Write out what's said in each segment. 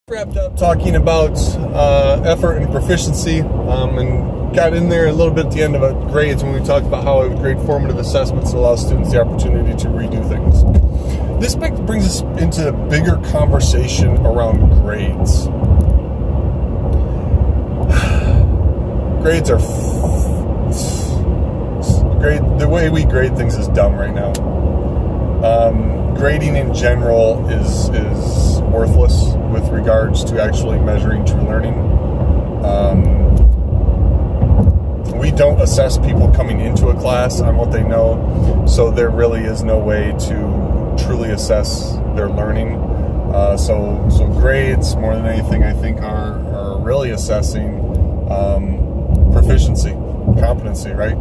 Wrapped up talking about effort and proficiency, and got in there a little bit at the end about grades when we talked about how I would grade formative assessments to allow students the opportunity to redo things. This brings us into a bigger conversation around grades. Grades are the way we grade things is dumb right now. Grading in general is worthless with regards to actually measuring true learning. We don't assess people coming into a class on what they know, so there really is no way to truly assess their learning. So grades, more than anything, I think are really assessing proficiency, competency, right?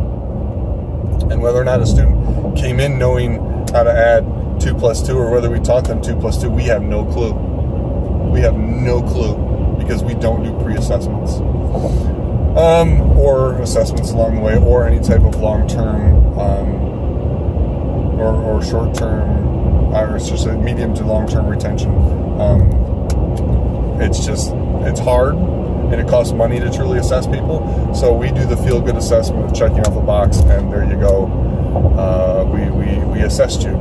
And whether or not a student came in knowing how to add 2 plus 2, or whether we taught them 2 plus 2, we have no clue. We have no clue because we don't do pre-assessments or assessments along the way, or any type of long-term or short-term, or it's just a medium to long-term retention. It's hard, and it costs money to truly assess people. So we do the feel-good assessment of checking off a box, and there you go. We assessed you.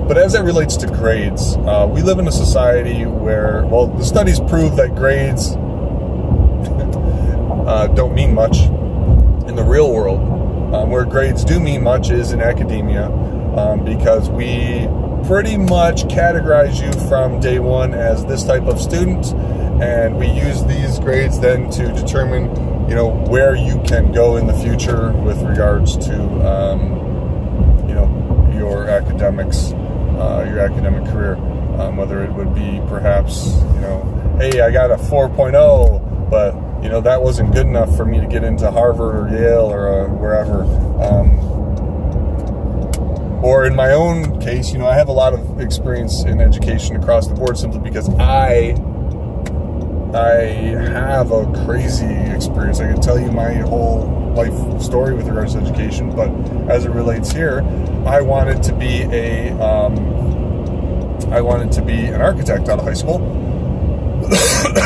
But as it relates to grades, we live in a society where, well, the studies prove that grades don't mean much in the real world. Where grades do mean much is in academia, because we pretty much categorize you from day one as this type of student, and we use these grades then to determine, where you can go in the future with regards to, your academics, your academic career, whether it would be perhaps, hey, I got a 4.0, but, that wasn't good enough for me to get into Harvard or Yale or wherever. Or in my own case, I have a lot of experience in education across the board simply because I have a crazy experience. I could tell you my whole life story with regards to education, but as it relates here, I wanted to be an architect out of high school.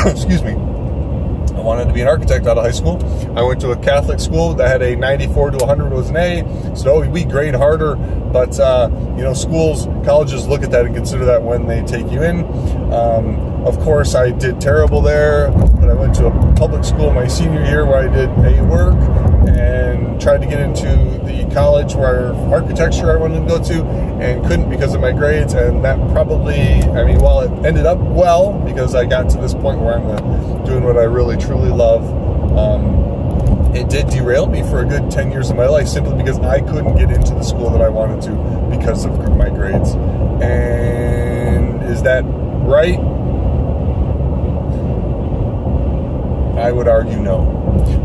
Excuse me. I wanted to be an architect out of high school. I went to a Catholic school that had a 94 to 100 was an A. So we grade harder, but schools, colleges look at that and consider that when they take you in. Of course, I did terrible there, but I went to a public school my senior year where I did A work and tried to get into the college where architecture I wanted to go to, and couldn't because of my grades. And that probably, while it ended up well because I got to this point where I'm doing what I really truly love, it did derail me for a good 10 years of my life simply because I couldn't get into the school that I wanted to because of my grades. And is that right? I would argue no.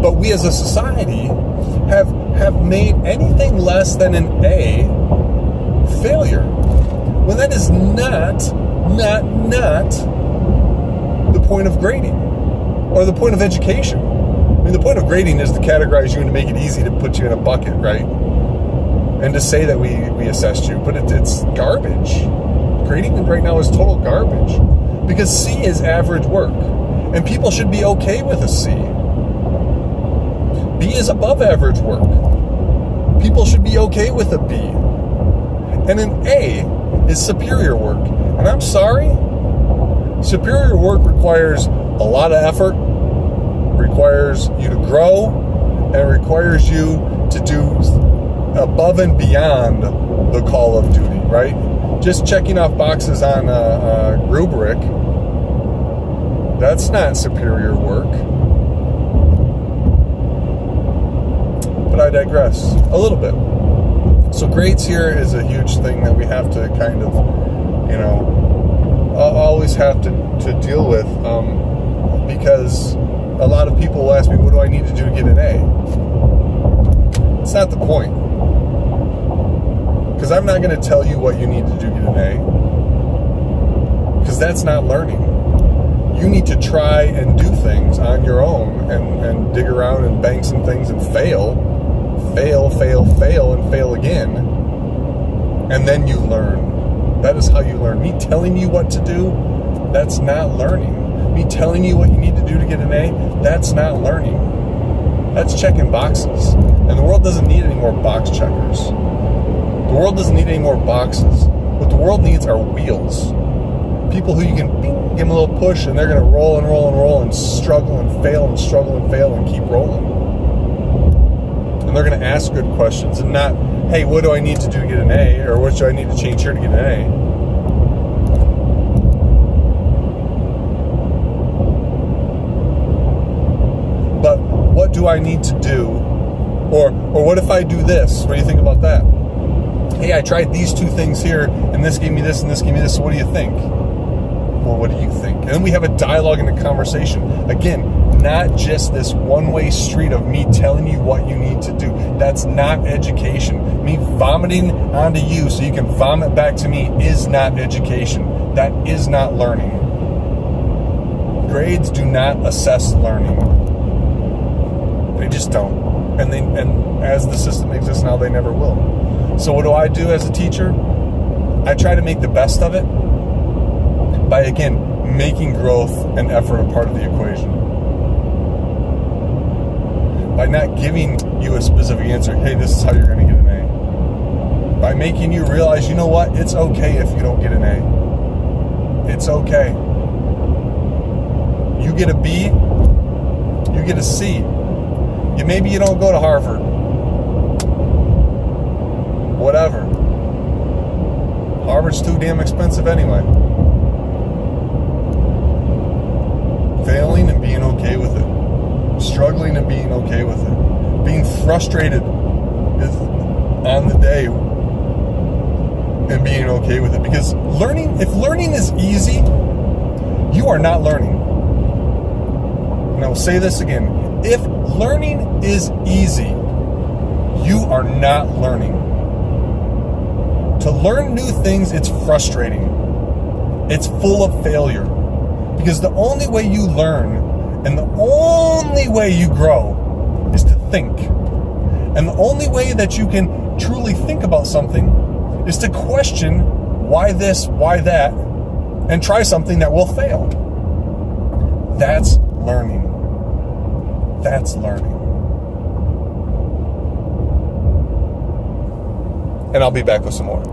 But we as a society have made anything less than an A failure, when that is not the point of grading or the point of education. The point of grading is to categorize you and to make it easy to put you in a bucket, right? And to say that we assessed you, but it's garbage. Grading right now is total garbage because C is average work. And people should be okay with a C. B is above average work. People should be okay with a B. And an A is superior work. And I'm sorry, superior work requires a lot of effort, requires you to grow, and requires you to do above and beyond the call of duty, right? Just checking off boxes on a rubric, that's not superior work. But I digress a little bit. So grades here is a huge thing that we have to kind of, always have to deal with, because a lot of people will ask me, what do I need to do to get an A? It's not the point. Because I'm not going to tell you what you need to do to get an A. Because that's not learning. You need to try and do things on your own and dig around and bang some things and fail, and fail again. And then you learn. That is how you learn. Me telling you what to do That's not learning. Me telling you what you need to do to get an A, that's not learning. That's checking boxes. And the world doesn't need any more box checkers. The world doesn't need any more boxes. What the world needs are wheels. People who you can give them a little push and they're going to roll and roll and roll and struggle and fail and struggle and fail and keep rolling. And they're going to ask good questions and not, hey, what do I need to do to get an A? Or what do I need to change here to get an A? But what do I need to do? Or what if I do this? What do you think about that? Hey, I tried these two things here, and this gave me this, and this gave me this, so what do you think? Well, what do you think? And then we have a dialogue and a conversation. Again, not just this one-way street of me telling you what you need to do. That's not education. Me vomiting onto you so you can vomit back to me is not education. That is not learning. Grades do not assess learning. They just don't. And as the system exists now, they never will. So what do I do as a teacher? I try to make the best of it by, again, making growth and effort a part of the equation. By not giving you a specific answer, hey, this is how you're going to get an A. By making you realize, you know what? It's okay if you don't get an A. It's okay. You get a B, you get a C. Maybe you don't go to Harvard. Whatever. Harvard's too damn expensive anyway. Failing and being okay with it. Struggling and being okay with it. Being frustrated on the day and being okay with it. Because if learning is easy, you are not learning. And I will say this again. If learning is easy, you are not learning. To learn new things, it's frustrating. It's full of failure. Because the only way you learn and the only way you grow is to think. And the only way that you can truly think about something is to question why this, why that, and try something that will fail. That's learning. That's learning. And I'll be back with some more.